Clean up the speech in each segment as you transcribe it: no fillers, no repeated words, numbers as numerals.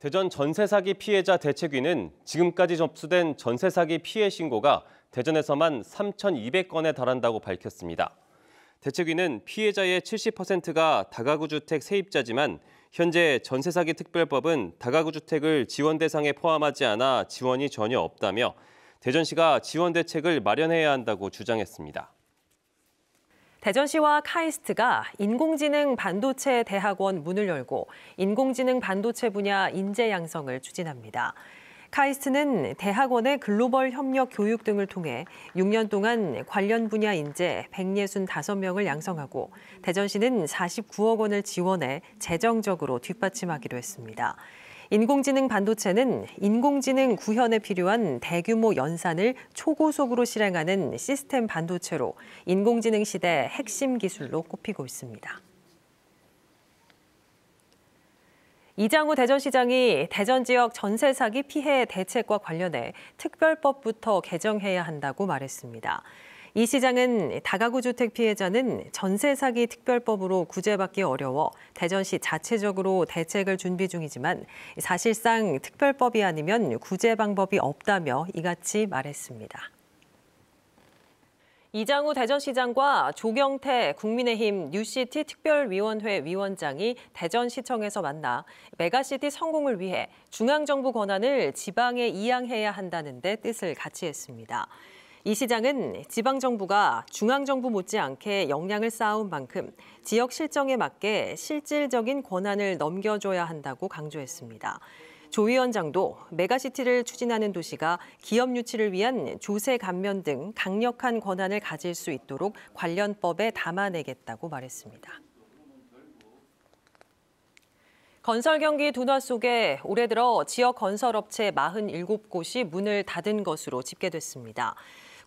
대전 전세 사기 피해자 대책위는 지금까지 접수된 전세 사기 피해 신고가 대전에서만 3,200건에 달한다고 밝혔습니다. 대책위는 피해자의 70%가 다가구 주택 세입자지만 현재 전세 사기 특별법은 다가구 주택을 지원 대상에 포함하지 않아 지원이 전혀 없다며 대전시가 지원 대책을 마련해야 한다고 주장했습니다. 대전시와 카이스트가 인공지능 반도체 대학원 문을 열고 인공지능 반도체 분야 인재 양성을 추진합니다. 카이스트는 대학원의 글로벌 협력 교육 등을 통해 6년 동안 관련 분야 인재 165명을 양성하고 대전시는 49억 원을 지원해 재정적으로 뒷받침하기로 했습니다. 인공지능 반도체는 인공지능 구현에 필요한 대규모 연산을 초고속으로 실행하는 시스템 반도체로 인공지능 시대 핵심 기술로 꼽히고 있습니다. 이장우 대전시장이 대전 지역 전세 사기 피해 대책과 관련해 특별법부터 개정해야 한다고 말했습니다. 이 시장은 다가구 주택 피해자는 전세 사기 특별법으로 구제받기 어려워 대전시 자체적으로 대책을 준비 중이지만 사실상 특별법이 아니면 구제 방법이 없다며 이같이 말했습니다. 이장우 대전시장과 조경태 국민의힘 뉴시티 특별위원회 위원장이 대전시청에서 만나 메가시티 성공을 위해 중앙정부 권한을 지방에 이양해야 한다는 데 뜻을 같이 했습니다. 이 시장은 지방정부가 중앙정부 못지않게 역량을 쌓아온 만큼 지역 실정에 맞게 실질적인 권한을 넘겨줘야 한다고 강조했습니다. 조 위원장도 메가시티를 추진하는 도시가 기업 유치를 위한 조세 감면 등 강력한 권한을 가질 수 있도록 관련 법에 담아내겠다고 말했습니다. 건설 경기 둔화 속에 올해 들어 지역 건설업체 47곳이 문을 닫은 것으로 집계됐습니다.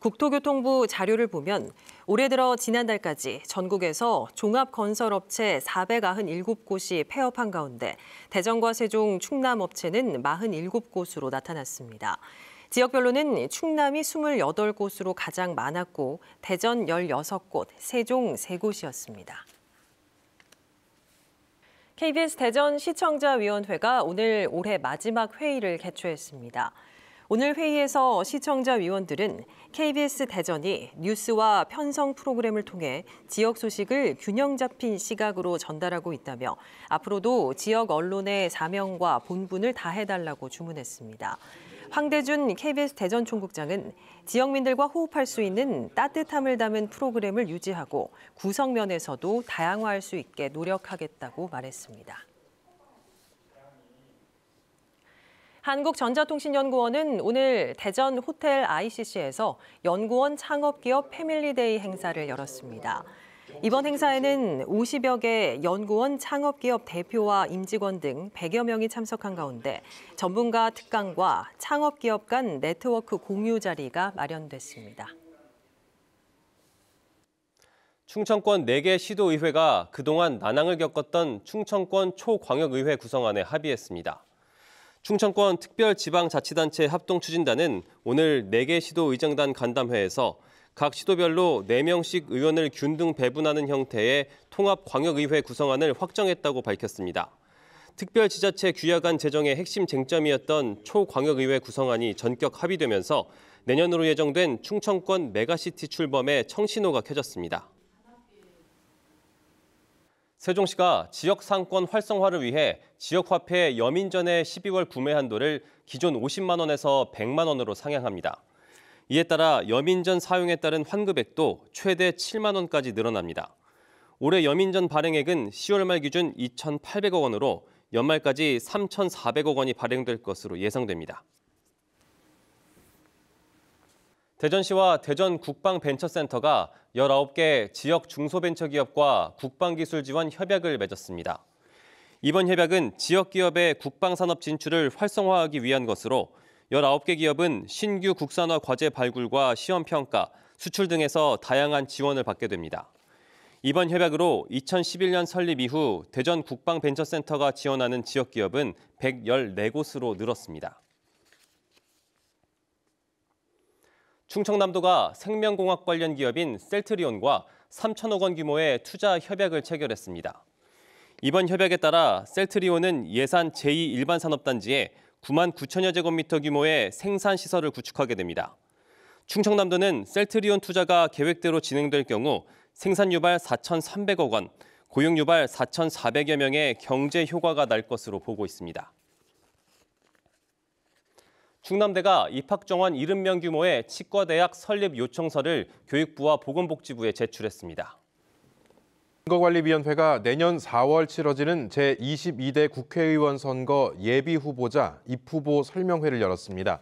국토교통부 자료를 보면 올해 들어 지난달까지 전국에서 종합건설업체 497곳이 폐업한 가운데 대전과 세종, 충남 업체는 47곳으로 나타났습니다. 지역별로는 충남이 28곳으로 가장 많았고 대전 16곳, 세종 3곳이었습니다. KBS 대전 시청자위원회가 오늘 올해 마지막 회의를 개최했습니다. 오늘 회의에서 시청자 위원들은 KBS 대전이 뉴스와 편성 프로그램을 통해 지역 소식을 균형 잡힌 시각으로 전달하고 있다며 앞으로도 지역 언론의 사명과 본분을 다해달라고 주문했습니다. 황대준 KBS 대전 총국장은 지역민들과 호흡할 수 있는 따뜻함을 담은 프로그램을 유지하고 구성면에서도 다양화할 수 있게 노력하겠다고 말했습니다. 한국전자통신연구원은 오늘 대전 호텔 ICC에서 연구원 창업기업 패밀리데이 행사를 열었습니다. 이번 행사에는 50여 개 연구원 창업기업 대표와 임직원 등 100여 명이 참석한 가운데 전문가 특강과 창업기업 간 네트워크 공유 자리가 마련됐습니다. 충청권 4개 시도의회가 그동안 난항을 겪었던 충청권 초광역의회 구성안에 합의했습니다. 충청권 특별지방자치단체 합동추진단은 오늘 4개 시도의정단 간담회에서 각 시도별로 4명씩 의원을 균등 배분하는 형태의 통합광역의회 구성안을 확정했다고 밝혔습니다. 특별지자체 규약안 제정의 핵심 쟁점이었던 초광역의회 구성안이 전격 합의되면서 내년으로 예정된 충청권 메가시티 출범에 청신호가 켜졌습니다. 세종시가 지역 상권 활성화를 위해 지역화폐 여민전의 12월 구매 한도를 기존 50만 원에서 100만 원으로 상향합니다. 이에 따라 여민전 사용에 따른 환급액도 최대 7만 원까지 늘어납니다. 올해 여민전 발행액은 10월 말 기준 2,800억 원으로 연말까지 3,400억 원이 발행될 것으로 예상됩니다. 대전시와 대전국방벤처센터가 19개 지역 중소벤처기업과 국방기술 지원 협약을 맺었습니다. 이번 협약은 지역기업의 국방산업 진출을 활성화하기 위한 것으로 19개 기업은 신규 국산화 과제 발굴과 시험평가, 수출 등에서 다양한 지원을 받게 됩니다. 이번 협약으로 2011년 설립 이후 대전국방벤처센터가 지원하는 지역기업은 114곳으로 늘었습니다. 충청남도가 생명공학 관련 기업인 셀트리온과 3천억 원 규모의 투자 협약을 체결했습니다. 이번 협약에 따라 셀트리온은 예산 제2일반산업단지에 9만 9천여 제곱미터 규모의 생산시설을 구축하게 됩니다. 충청남도는 셀트리온 투자가 계획대로 진행될 경우 생산 유발 4,300억 원, 고용 유발 4,400여 명의 경제 효과가 날 것으로 보고 있습니다. 충남대가 입학 정원 70명 규모의 치과대학 설립 요청서를 교육부와 보건복지부에 제출했습니다. 선거관리위원회가 내년 4월 치러지는 제22대 국회의원 선거 예비후보자 입후보 설명회를 열었습니다.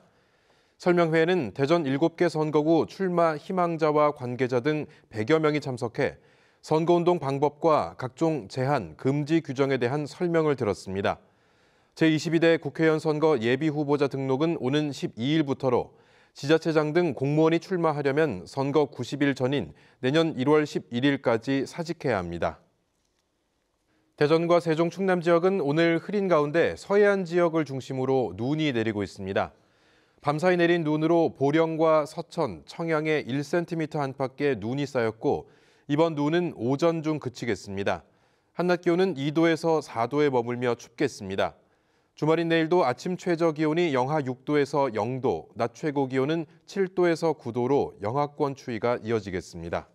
설명회에는 대전 7개 선거구 출마 희망자와 관계자 등 100여 명이 참석해 선거운동 방법과 각종 제한, 금지 규정에 대한 설명을 들었습니다. 제22대 국회의원 선거 예비후보자 등록은 오는 12일부터로 지자체장 등 공무원이 출마하려면 선거 90일 전인 내년 1월 11일까지 사직해야 합니다. 대전과 세종 충남 지역은 오늘 흐린 가운데 서해안 지역을 중심으로 눈이 내리고 있습니다. 밤사이 내린 눈으로 보령과 서천, 청양에 1cm 안팎의 눈이 쌓였고 이번 눈은 오전 중 그치겠습니다. 한낮 기온은 2도에서 4도에 머물며 춥겠습니다. 주말인 내일도 아침 최저 기온이 영하 6도에서 0도, 낮 최고 기온은 7도에서 9도로 영하권 추위가 이어지겠습니다.